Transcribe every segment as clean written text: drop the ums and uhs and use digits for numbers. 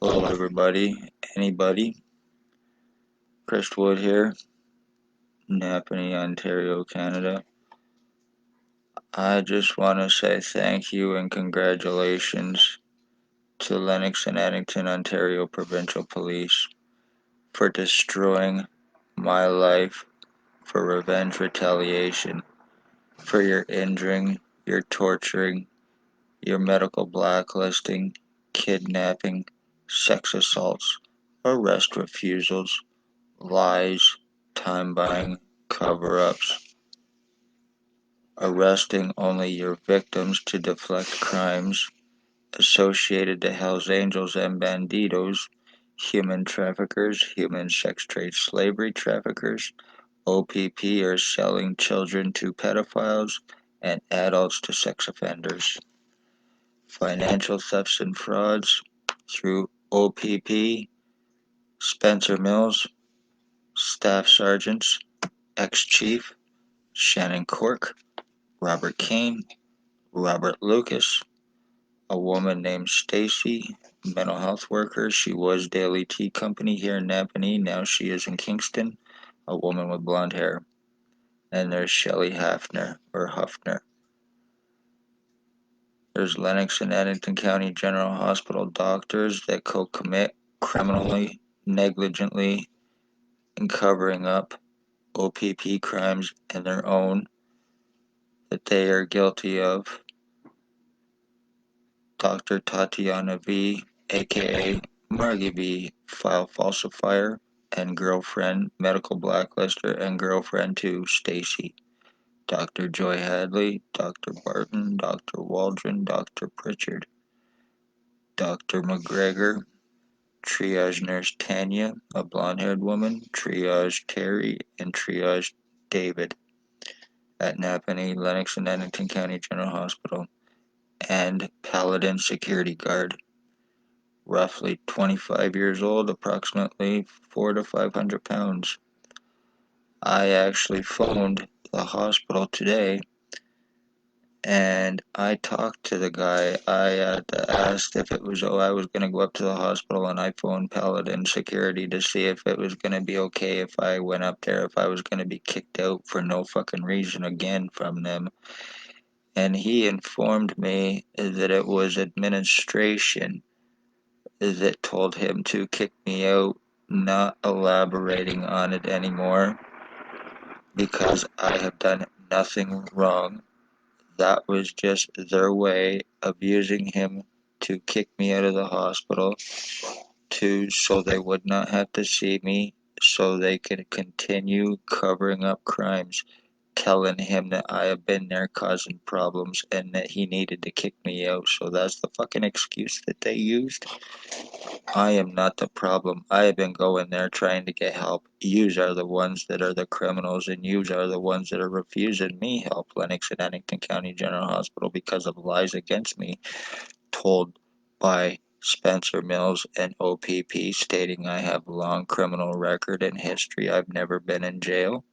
Hello, everybody. Anybody? Chris Wood here, Napanee, Ontario, Canada. I just want to say thank you and congratulations to Lennox and Addington, Ontario Provincial Police for destroying my life for revenge retaliation, for your injuring, your torturing, your medical blacklisting, kidnapping, sex assaults, arrest refusals, lies, time buying, cover ups, arresting only your victims to deflect crimes associated to Hells Angels and Bandidos, human traffickers, human sex trade slavery traffickers, OPP are selling children to pedophiles and adults to sex offenders, financial thefts and frauds through OPP, Spencer Mills, staff sergeants, ex-chief, Shannon Cork, Robert Kane, Robert Lucas, a woman named Stacy, mental health worker. She was Daily Tea Company here in Napanee. Now she is in Kingston, a woman with blonde hair. And there's Shelley Hafner, or Huffner. There's Lennox and Addington County General Hospital doctors that co-commit criminally, negligently, in covering up OPP crimes and their own that they are guilty of. Dr. Tatiana V, aka Margie V, file falsifier and girlfriend, medical blacklister and girlfriend to Stacy. Dr. Joy Hadley, Dr. Barton, Dr. Waldron, Dr. Pritchard, Dr. McGregor, triage nurse Tanya, a blonde-haired woman, triage Terry, and triage David at Napanee, Lennox and Addington County General Hospital, and Paladin security guard, roughly 25 years old, approximately 400 to 500 pounds. I actually phoned the hospital today and I talked to the guy. I asked if it was, I was going to go up to the hospital, and I phoned Paladin Security to see if it was going to be okay if I went up there, if I was going to be kicked out for no fucking reason again from them. And he informed me that it was administration that told him to kick me out, not elaborating on it anymore because I have done nothing wrong. That was just their way of using him to kick me out of the hospital so they would not have to see me, so they could continue covering up crimes, telling him that I have been there causing problems and that he needed to kick me out. So that's the fucking excuse that they used. I am not the problem. I have been going there trying to get help. Yous are the ones that are the criminals, and yous are the ones that are refusing me help. Lennox and Addington County General Hospital, because of lies against me told by Spencer Mills and OPP, stating I have a long criminal record and history. I've never been in jail.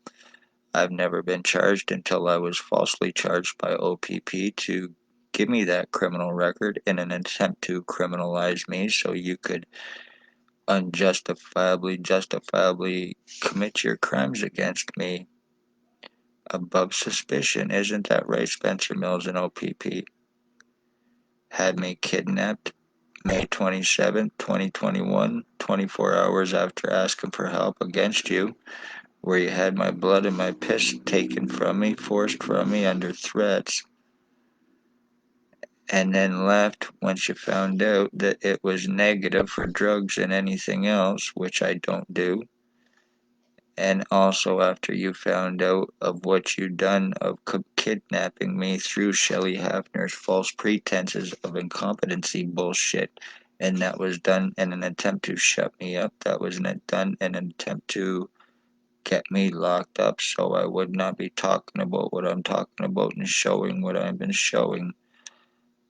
I've never been charged until I was falsely charged by OPP to give me that criminal record in an attempt to criminalize me so you could justifiably commit your crimes against me above suspicion. Isn't that right, Spencer Mills and OPP? Had me kidnapped May 27th, 2021, 24 hours after asking for help against you, where you had my blood and my piss taken from me, forced from me under threats, and then left once you found out that it was negative for drugs and anything else, which I don't do. And also after you found out of what you'd done of kidnapping me through Shelley Hafner's false pretenses of incompetency bullshit, and that was done in an attempt to shut me up. That was done in an attempt to get me locked up so I would not be talking about what I'm talking about and showing what I've been showing.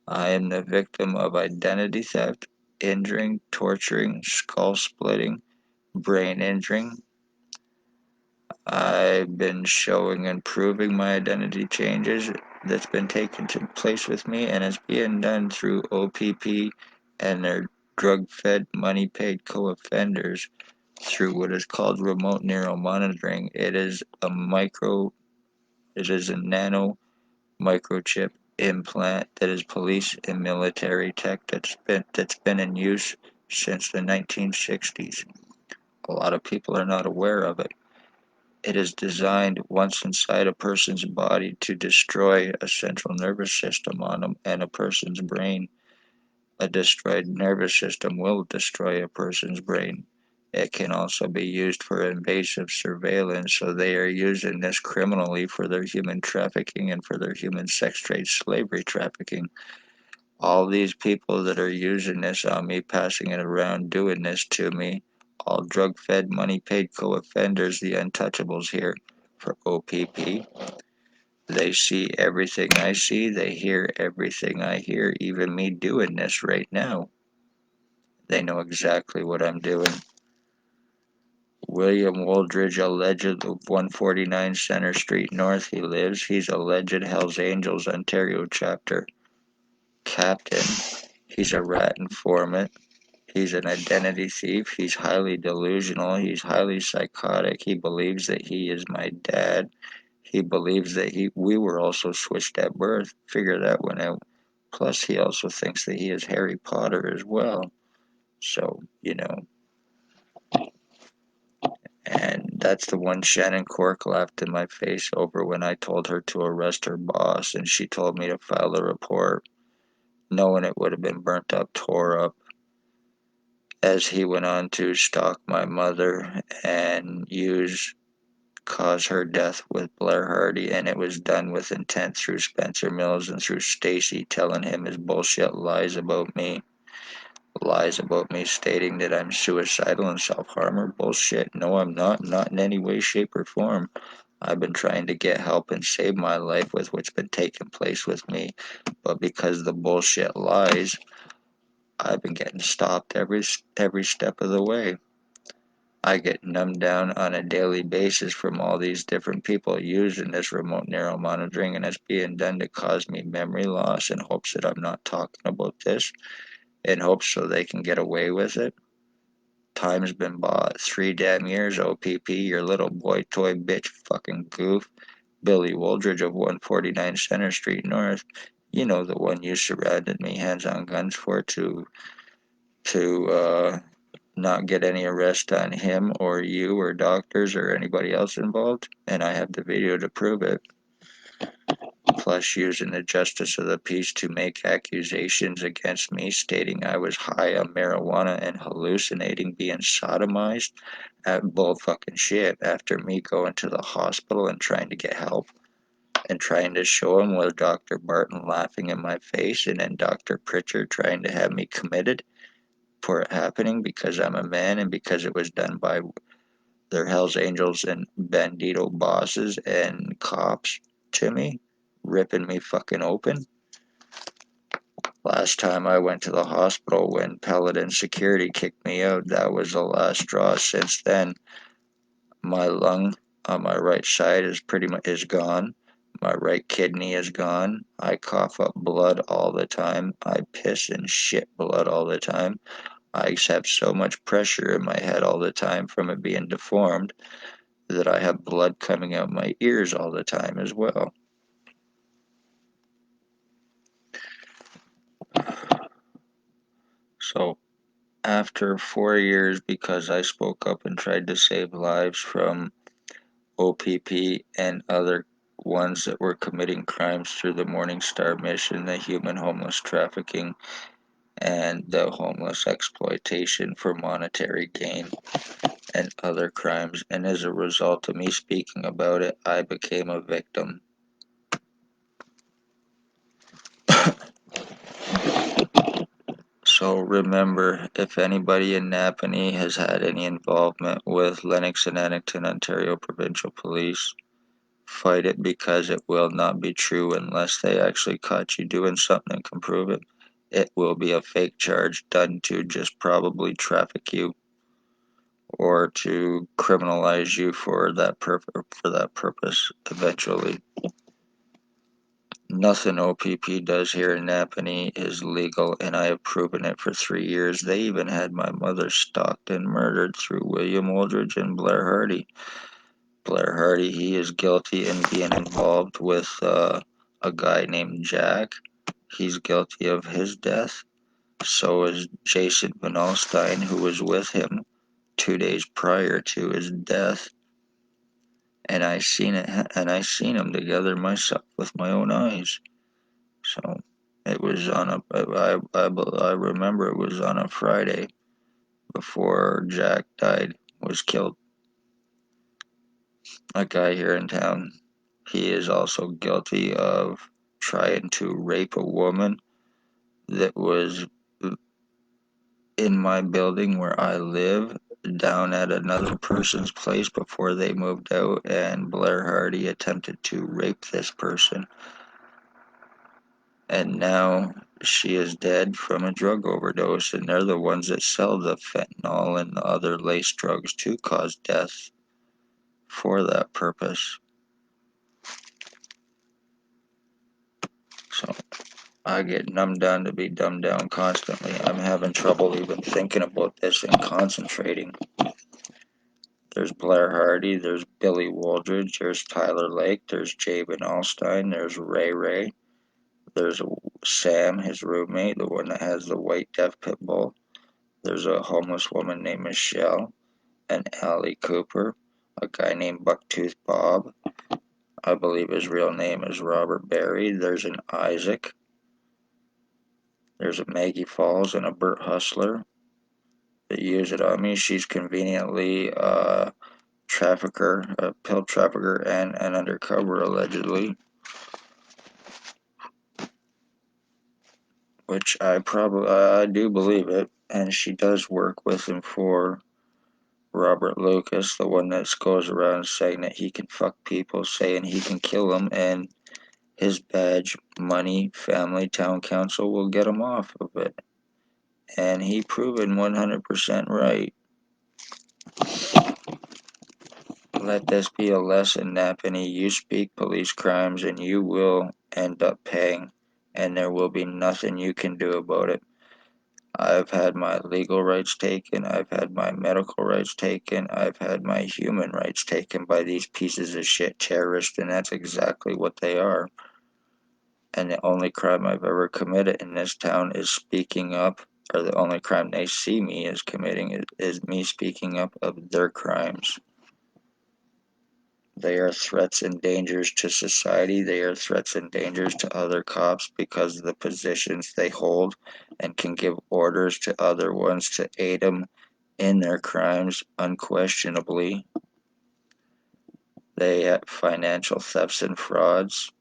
I am the victim of identity theft, injuring, torturing, skull splitting, brain injuring. I've been showing and proving my identity changes that's been taking place with me, and it's being done through OPP and their drug-fed, money-paid co-offenders through what is called remote neural monitoring. It is a nano microchip implant that is police and military tech that's been in use since the 1960s. A lot of people are not aware of it. It is designed, once inside a person's body, to destroy a central nervous system on them and a person's brain. A destroyed nervous system will destroy a person's brain. It can also be used for invasive surveillance, so they are using this criminally for their human trafficking and for their human sex trade slavery trafficking. All these people that are using this on me, passing it around, doing this to me, all drug fed, money paid co offenders, the untouchables here for OPP. They see everything I see, they hear everything I hear, even me doing this right now. They know exactly what I'm doing. William Wooldridge, alleged of 149 Center Street North, he lives. He's alleged Hells Angels Ontario chapter captain. He's a rat informant. He's an identity thief. He's highly delusional. He's highly psychotic. He believes that he is my dad. He believes that we were also switched at birth. Figure that one out. Plus, he also thinks that he is Harry Potter as well. So, and that's the one Shannon Cork laughed in my face over when I told her to arrest her boss, and she told me to file the report, knowing it would have been burnt up, tore up, as he went on to stalk my mother and cause her death with Blair Hardy, and it was done with intent through Spencer Mills and through Stacy telling him his bullshit lies about me stating that I'm suicidal and self-harmer. Bullshit. No, I'm not in any way, shape, or form. I've been trying to get help and save my life with what's been taking place with me, but because the bullshit lies, I've been getting stopped every step of the way. I get numbed down on a daily basis from all these different people using this remote neural monitoring, and it's being done to cause me memory loss in hopes that I'm not talking about this, in hopes so they can get away with it. Time's been bought. 3 damn years, OPP, your little boy toy bitch fucking goof. Billy Wooldridge of 149 Center Street North. You know the one you surrounded me hands on guns for to not get any arrest on him or you or doctors or anybody else involved, and I have the video to prove it. Plus, using the justice of the peace to make accusations against me, stating I was high on marijuana and hallucinating, being sodomized at bull fucking shit after me going to the hospital and trying to get help and trying to show him with Dr. Barton laughing in my face and then Dr. Pritchard trying to have me committed for it happening because I'm a man and because it was done by their Hells Angels and Bandito bosses and cops to me, ripping me fucking open. Last time I went to the hospital when Paladin Security kicked me out, that was the last straw. Since then, my lung on my right side is gone. My right kidney is gone. I cough up blood all the time. I piss and shit blood all the time. I have so much pressure in my head all the time from it being deformed that I have blood coming out my ears all the time as well. So after 4 years, because I spoke up and tried to save lives from OPP and other ones that were committing crimes through the Morning Star mission, the human homeless trafficking, and the homeless exploitation for monetary gain and other crimes. And as a result of me speaking about it, I became a victim. So remember, if anybody in Napanee has had any involvement with Lennox and Addington, Ontario Provincial Police, fight it because it will not be true unless they actually caught you doing something and can prove it. It will be a fake charge done to just probably traffic you or to criminalize you for that purpose eventually. Nothing OPP does here in Napanee is legal, and I have proven it for 3 years. They even had my mother stalked and murdered through William Aldridge and Blair Hardy. Blair Hardy, he is guilty in being involved with a guy named Jack. He's guilty of his death. So is Jason Van Alstyne, who was with him 2 days prior to his death, and I seen them together myself with my own eyes. So it was on I remember it was on a Friday before Jack died, was killed. A guy here in town. He is also guilty of trying to rape a woman that was in my building where I live down at another person's place before they moved out, and Blair Hardy attempted to rape this person, and now she is dead from a drug overdose, and they're the ones that sell the fentanyl and the other lace drugs to cause death for that purpose. So I get numbed down to be dumbed down constantly. I'm having trouble even thinking about this and concentrating. There's Blair Hardy, there's Billy Wooldridge, there's Tyler Lake, there's Jabin Alstein, there's Ray Ray, there's Sam, his roommate, the one that has the white deaf pit bull. There's a homeless woman named Michelle, and Allie Cooper, a guy named Bucktooth Bob. I believe his real name is Robert Berry. There's an Isaac. There's a Maggie Falls and a Bert Hustler that use it on me. She's conveniently trafficker, a pill trafficker, and an undercover allegedly, which I do believe it, and she does work with him for Robert Lucas, the one that goes around saying that he can fuck people, saying he can kill them, and his badge, money, family, town council will get him off of it. And he proven 100% right. Let this be a lesson, Napanee. You speak police crimes and you will end up paying, and there will be nothing you can do about it. I've had my legal rights taken, I've had my medical rights taken, I've had my human rights taken by these pieces of shit terrorists, and that's exactly what they are. And the only crime I've ever committed in this town is speaking up, or the only crime they see me as committing is me speaking up of their crimes. They are threats and dangers to society. They are threats and dangers to other cops because of the positions they hold and can give orders to other ones to aid them in their crimes unquestionably. They have financial thefts and frauds,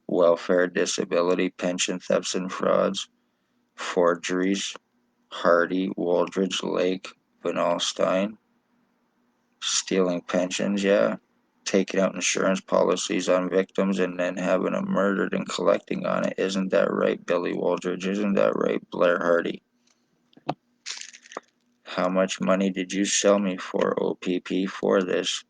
welfare, disability, pension thefts and frauds, forgeries, Hardy, Wooldridge, Lake, Van Alstyne, stealing pensions, yeah, taking out insurance policies on victims and then having them murdered and collecting on it. Isn't that right, Billy Wooldridge? Isn't that right, Blair Hardy? How much money did you sell me for, OPP, for this?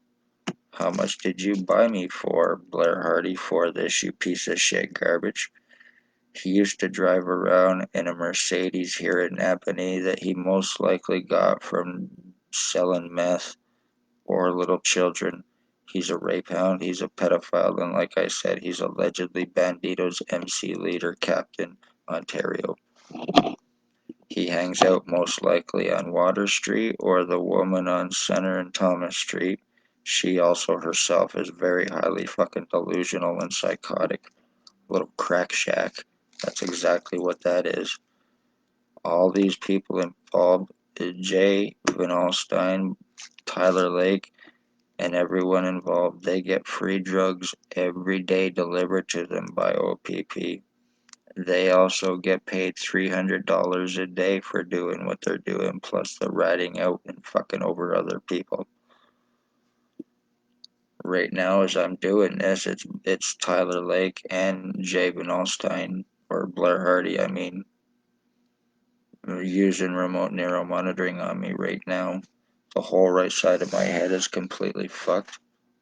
How much did you buy me for, Blair Hardy, for this, you piece of shit garbage? He used to drive around in a Mercedes here in Napanee that he most likely got from selling meth or little children. He's a rape hound, he's a pedophile, and like I said, he's allegedly Bandito's MC leader, Captain Ontario. He hangs out most likely on Water Street or the woman on Center and Thomas Street. She also herself is very highly fucking delusional and psychotic. Little crack shack. That's exactly what that is. All these people involved, Jay Van Alstyne, Tyler Lake, and everyone involved, they get free drugs every day delivered to them by OPP. They also get paid $300 a day for doing what they're doing, plus the ratting out and fucking over other people. Right now, as I'm doing this, it's Tyler Lake and Jabin Alstein, or Blair Hardy, I mean, using remote neuro monitoring on me right now. The whole right side of my head is completely fucked.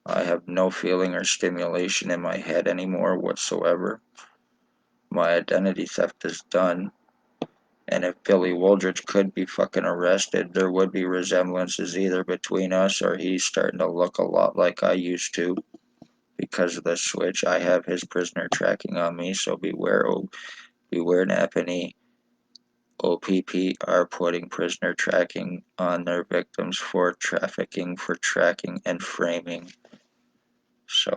I have no feeling or stimulation in my head anymore whatsoever. my identity theft is done. And if Billy Wooldridge could be fucking arrested, there would be resemblances either between us or he's starting to look a lot like I used to because of the switch. I have his prisoner tracking on me, so beware, beware Napanee. OPP are putting prisoner tracking on their victims for trafficking, for tracking, and framing. So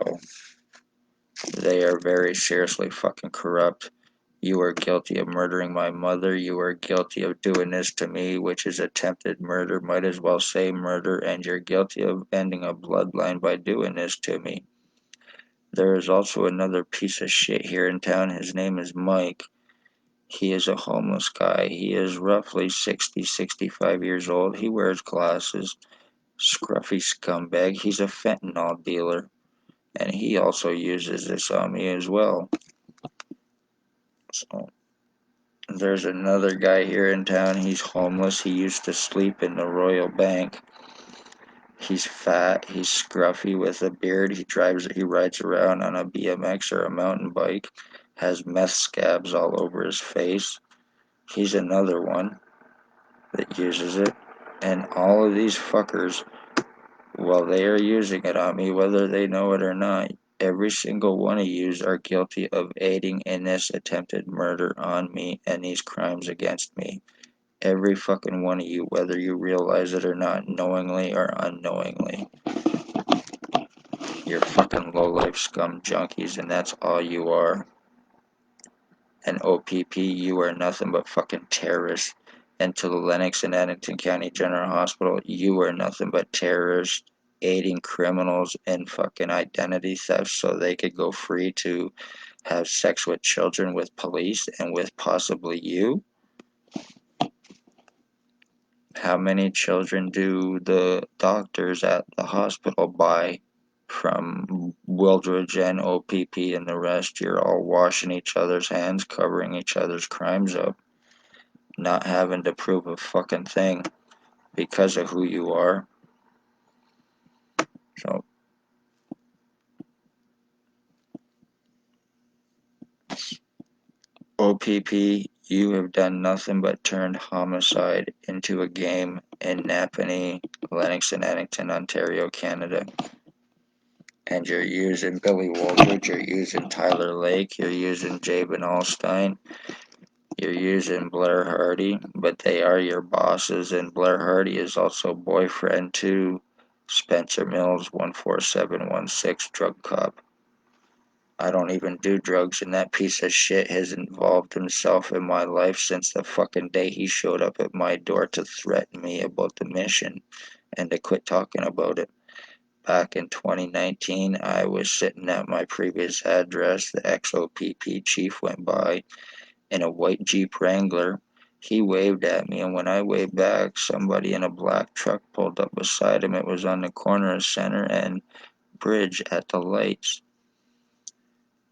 they are very seriously fucking corrupt. You are guilty of murdering my mother. You are guilty of doing this to me, which is attempted murder. Might as well say murder. And you're guilty of ending a bloodline by doing this to me. There is also another piece of shit here in town. His name is Mike. He is a homeless guy. He is roughly 60, 65 years old. He wears glasses. Scruffy scumbag. He's a fentanyl dealer. And he also uses this on me as well. So there's another guy here in town. He's homeless. He used to sleep in the Royal Bank. He's fat. He's scruffy with a beard. He rides around on a BMX or a mountain bike. Has meth scabs all over his face. He's another one that uses it. And all of these fuckers, while they are using it on me, whether they know it or not, every single one of yous are guilty of aiding in this attempted murder on me and these crimes against me. Every fucking one of you, whether you realize it or not, knowingly or unknowingly. You're fucking low-life scum junkies, and that's all you are. And OPP, you are nothing but fucking terrorists. And to the Lennox and Addington County General Hospital, you are nothing but terrorists aiding criminals in fucking identity theft so they could go free to have sex with children with police and with possibly you. How many children do the doctors at the hospital buy from Wildridge and OPP and the rest? You're all washing each other's hands, covering each other's crimes up, not having to prove a fucking thing because of who you are. So, OPP, you have done nothing but turned homicide into a game in Napanee, Lennox and Addington, Ontario, Canada. And you're using Billy Wooldridge, you're using Tyler Lake, you're using Jabin Allstein, you're using Blair Hardy, but they are your bosses, and Blair Hardy is also boyfriend to Spencer Mills, 14716 drug cop. I don't even do drugs, and that piece of shit has involved himself in my life since the fucking day he showed up at my door to threaten me about the mission and to quit talking about it. Back in 2019, I was sitting at my previous address. The ex-OPP chief went by in a white Jeep Wrangler. He waved at me, and when I waved back, somebody in a black truck pulled up beside him. It was on the corner of Center and Bridge at the lights.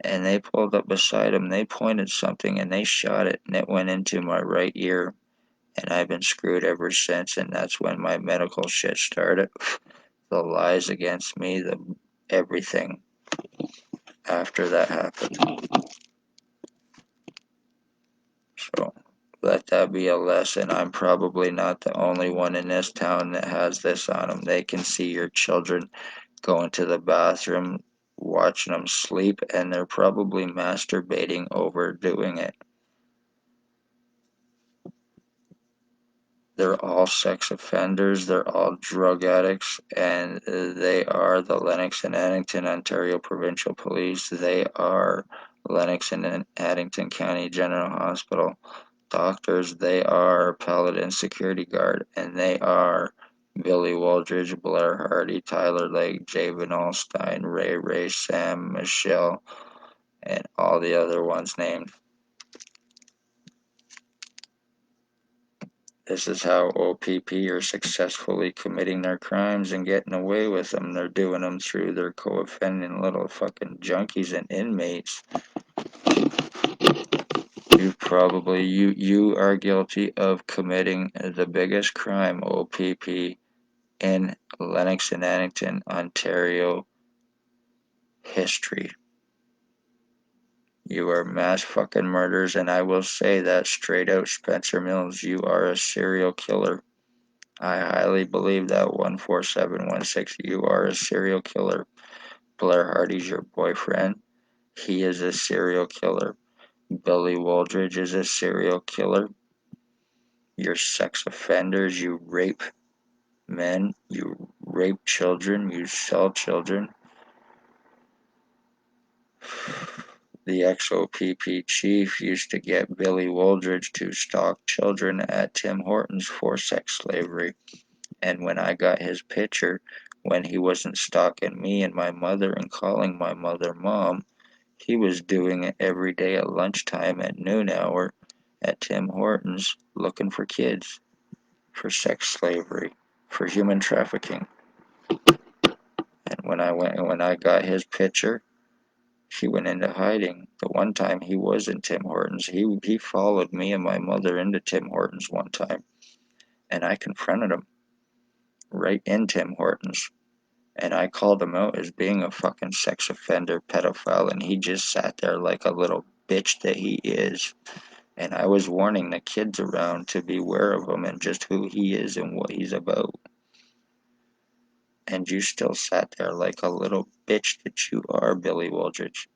And they pulled up beside him. They pointed something, and they shot it, and it went into my right ear. And I've been screwed ever since, and that's when my medical shit started. The lies against me, the everything after that happened. So let that be a lesson. I'm probably not the only one in this town that has this on them. They can see your children going to the bathroom, watching them sleep, and they're probably masturbating over doing it. They're all sex offenders, they're all drug addicts, and they are the Lennox and Addington, Ontario Provincial Police. They are Lennox and Addington County General Hospital doctors. They are Paladin Security Guard, and they are Billy Wooldridge, Blair Hardy, Tyler Lake, Jabin Allstein, Ray, Sam, Michelle, and all the other ones named. This is how OPP are successfully committing their crimes and getting away with them. They're doing them through their co-offending little fucking junkies and inmates. You are guilty of committing the biggest crime, OPP, in Lennox and Addington, Ontario history. You are mass fucking murders, and I will say that straight out, Spencer Mills, you are a serial killer. I highly believe that 14716, you are a serial killer. Blair Hardy's your boyfriend. He is a serial killer. Billy Waldridge is a serial killer. You're sex offenders. You rape men. You rape children. You sell children. The XOPP chief used to get Billy Waldridge to stalk children at Tim Hortons for sex slavery. And when I got his picture, when he wasn't stalking me and my mother and calling my mother mom, he was doing it every day at lunchtime at noon hour at Tim Hortons looking for kids, for sex slavery, for human trafficking. And when I got his picture, he went into hiding. The one time he was in Tim Hortons, he followed me and my mother into Tim Hortons one time, and I confronted him right in Tim Hortons. And I called him out as being a fucking sex offender pedophile, and he just sat there like a little bitch that he is. And I was warning the kids around to beware of him and just who he is and what he's about. And you still sat there like a little bitch that you are, Billy Waldridge.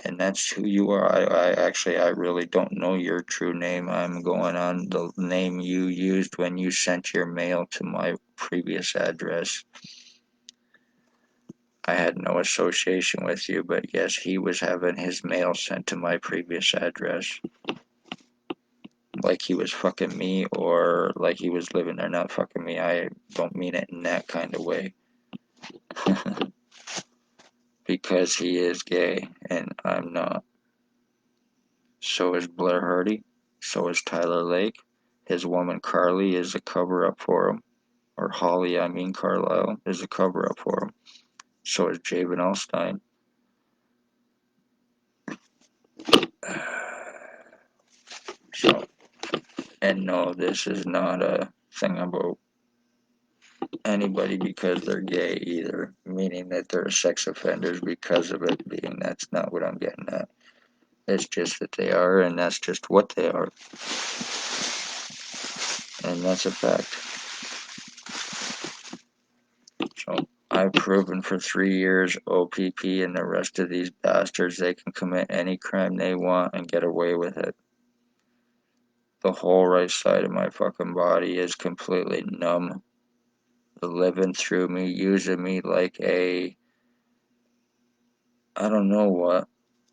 And that's who you are. I really don't know your true name. I'm going on the name you used when you sent your mail to my previous address. I had no association with you, but yes, he was having his mail sent to my previous address. Like he was fucking me or like he was living there not fucking me. I don't mean it in that kind of way. Because he is gay and I'm not. So is Blair Hardy. So is Tyler Lake. His woman Carly is a cover up for him. Or Holly, I mean Carlisle, is a cover up for him. So is Jabin Alstein. So, and no, this is not a thing about anybody because they're gay either, meaning that they're sex offenders because of it being. That's not what I'm getting at. It's just that they are, and that's just what they are. And that's a fact. So I've proven for 3 years OPP and the rest of these bastards they can commit any crime they want and get away with it. The whole right side of my fucking body is completely numb. They're living through me, using me like a I don't know what,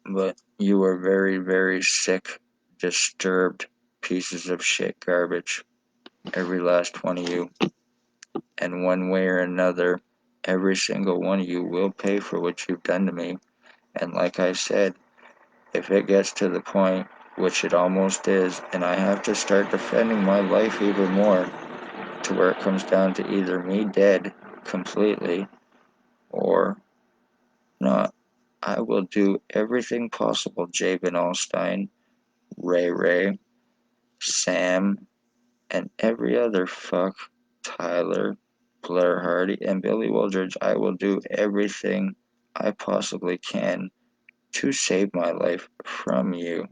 but you are very, very sick, disturbed pieces of shit garbage. Every last one of you. And one way or another, every single one of you will pay for what you've done to me. And like I said, if it gets to the point, which it almost is, and I have to start defending my life even more, to where it comes down to either me dead completely or not, I will do everything possible, Jabin Alstein, Ray, Sam, and every other fuck, Tyler, Blair Hardy, and Billy Wildridge. I will do everything I possibly can to save my life from you.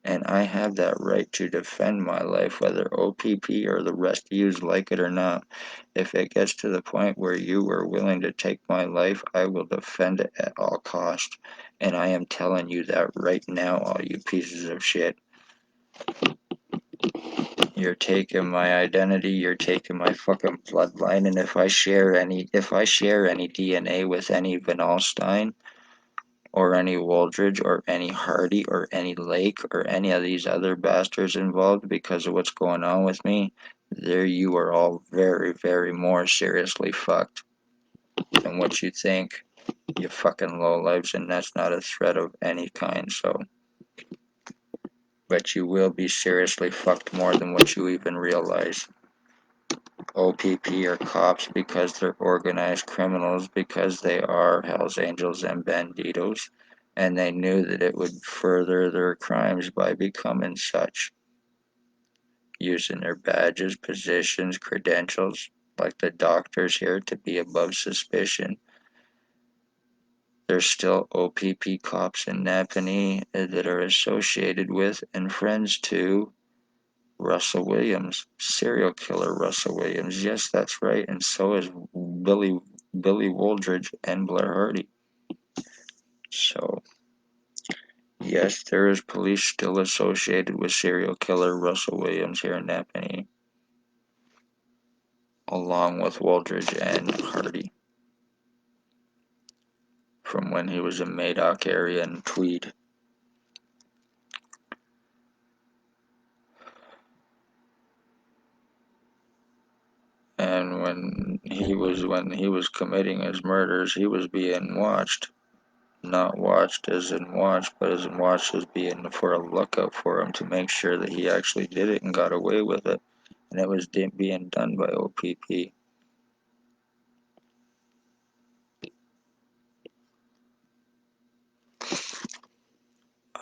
And I have that right to defend my life, whether OPP or the rest of yous like it or not. If it gets to the point where you are willing to take my life, I will defend it at all cost. And I am telling you that right now, all you pieces of shit. You're taking my identity, you're taking my fucking bloodline, and if I share any DNA with any Van Alstyne, or any Waldridge, or any Hardy, or any Lake, or any of these other bastards involved because of what's going on with me, there you are all very, very more seriously fucked than what you think, you fucking lowlifes, and that's not a threat of any kind, so. But you will be seriously fucked more than what you even realize. OPP are cops because they're organized criminals, because they are Hells Angels and Banditos, and they knew that it would further their crimes by becoming such, using their badges, positions, credentials, like the doctors here, to be above suspicion. There's still OPP cops in Napanee that are associated with and friends to Russell Williams, serial killer Russell Williams. Yes, that's right, and so is Billy Wooldridge and Blair Hardy. So, yes, there is police still associated with serial killer Russell Williams here in Napanee, along with Wooldridge and Hardy, from when he was in Madoc area and Tweed. And when he was committing his murders, he was being watched. Not watched as in watched, but as in watched as being for a lookout for him to make sure that he actually did it and got away with it. And it was being done by OPP.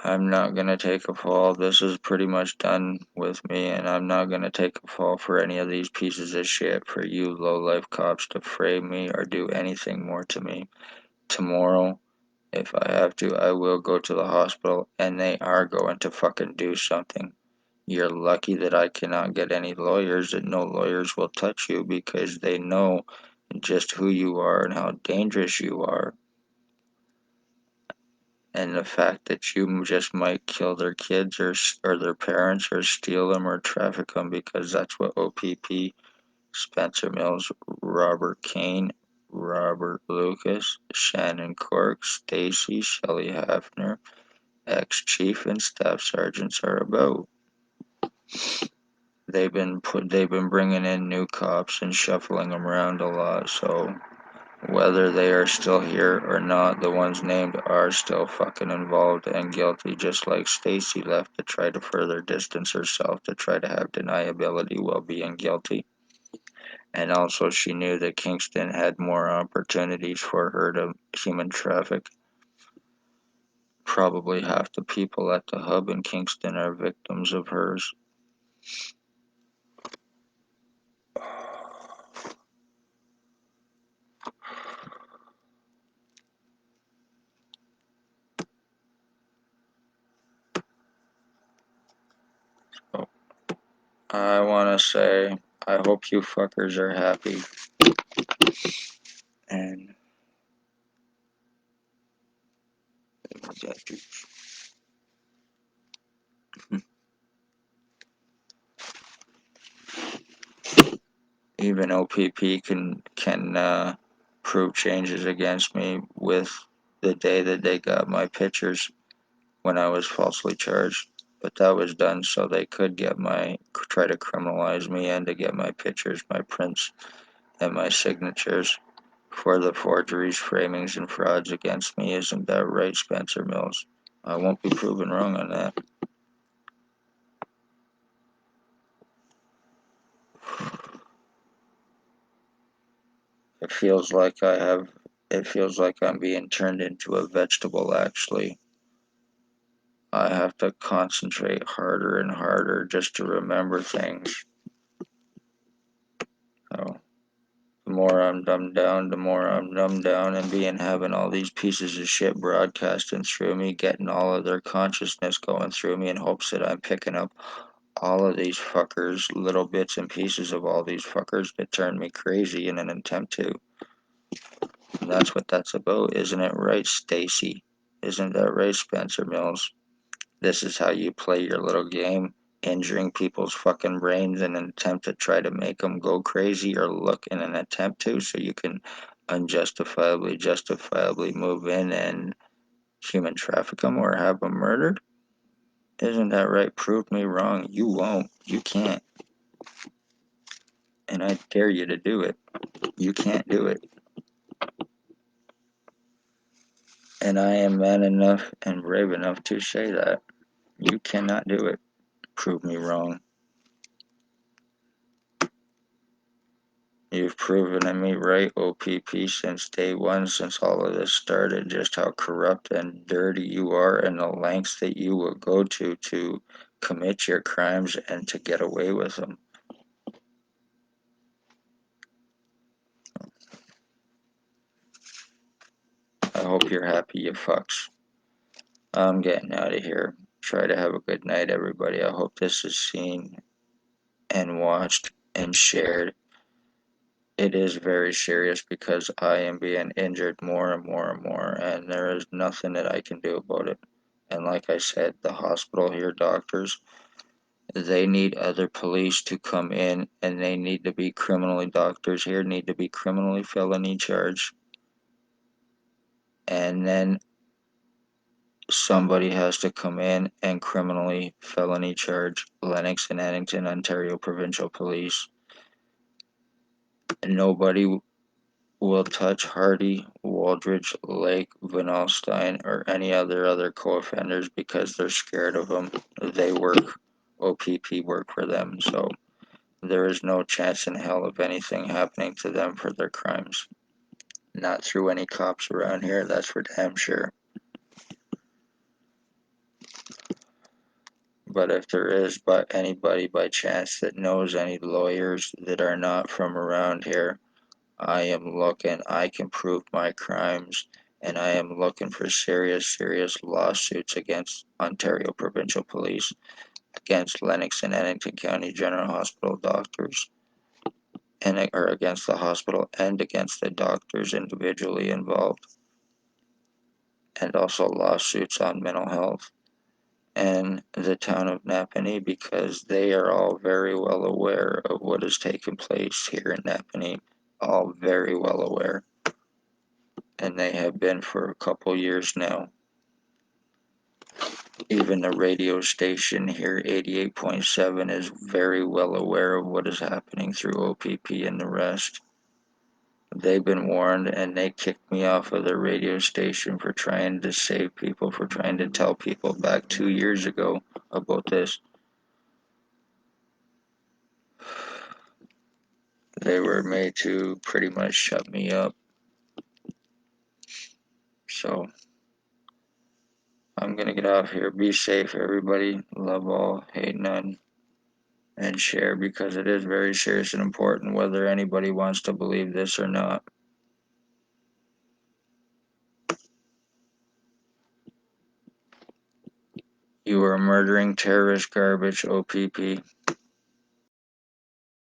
I'm not gonna take a fall. This is pretty much done with me, and I'm not gonna take a fall for any of these pieces of shit for you low-life cops to frame me or do anything more to me. Tomorrow, if I have to, I will go to the hospital, and they are going to fucking do something. You're lucky that I cannot get any lawyers, and no lawyers will touch you because they know just who you are and how dangerous you are. And the fact that you just might kill their kids or their parents or steal them or traffic them because that's what OPP, Spencer Mills, Robert Kane, Robert Lucas, Shannon Cork, Stacy, Shelley Hafner, ex-chief and staff sergeants are about. They've been bringing in new cops and shuffling them around a lot, so whether they are still here or not, the ones named are still fucking involved and guilty, just like Stacy left to try to further distance herself to try to have deniability while being guilty. And also she knew that Kingston had more opportunities for her to human traffic. Probably half the people at the hub in Kingston are victims of hers. So I want to say, I hope you fuckers are happy. And even OPP can prove changes against me with the day that they got my pictures when I was falsely charged. But that was done so they could try to criminalize me and to get my pictures, my prints, and my signatures for the forgeries, framings, and frauds against me. Isn't that right, Spencer Mills? I won't be proven wrong on that. It feels like it feels like I'm being turned into a vegetable, actually. I have to concentrate harder and harder just to remember things. So, the more I'm dumbed down and being having all these pieces of shit broadcasting through me, getting all of their consciousness going through me in hopes that I'm picking up all of these fuckers, little bits and pieces of all these fuckers that turn me crazy in an attempt to. And that's what that's about, isn't it right, Stacy? Isn't that right, Spencer Mills? This is how you play your little game, injuring people's fucking brains in an attempt to try to make them go crazy or look in an attempt to, so you can justifiably move in and human traffic them or have them murdered? Isn't that right? Prove me wrong. You won't. You can't. And I dare you to do it. You can't do it. And I am man enough and brave enough to say that. You cannot do it. Prove me wrong. You've proven me right, OPP, since day one, since all of this started, just how corrupt and dirty you are and the lengths that you will go to commit your crimes and to get away with them. I hope you're happy, you fucks. I'm getting out of here. Try to have a good night, everybody. I hope this is seen and watched and shared. It is very serious because I am being injured more and more and more, and there is nothing that I can do about it. And like I said, the hospital here, doctors, they need other police to come in, and they need to be criminally, doctors here need to be criminally felony charged. And then somebody has to come in and criminally felony charge Lennox and Addington, Ontario Provincial Police. Nobody will touch Hardy, Waldridge, Lake, Van Alstyne, or any other co-offenders because they're scared of them. They work, OPP work for them, so there is no chance in hell of anything happening to them for their crimes. Not through any cops around here, that's for damn sure. But if there is but anybody by chance that knows any lawyers that are not from around here, I am looking, I can prove my crimes, and I am looking for serious lawsuits against Ontario Provincial Police, against Lennox and Addington County General Hospital doctors, and or against the hospital and against the doctors individually involved, and also lawsuits on mental health and the town of Napanee because they are all very well aware of what has taken place here in Napanee, all very well aware, and they have been for a couple years now. Even the radio station here, 88.7, is very well aware of what is happening through OPP and the rest. They've been warned and they kicked me off of their radio station for trying to save people, for trying to tell people back 2 years ago about this. They were made to pretty much shut me up. So I'm gonna get off here. Be safe, everybody. Love all, hate none, and share because it is very serious and important whether anybody wants to believe this or not. You are murdering terrorist garbage, OPP.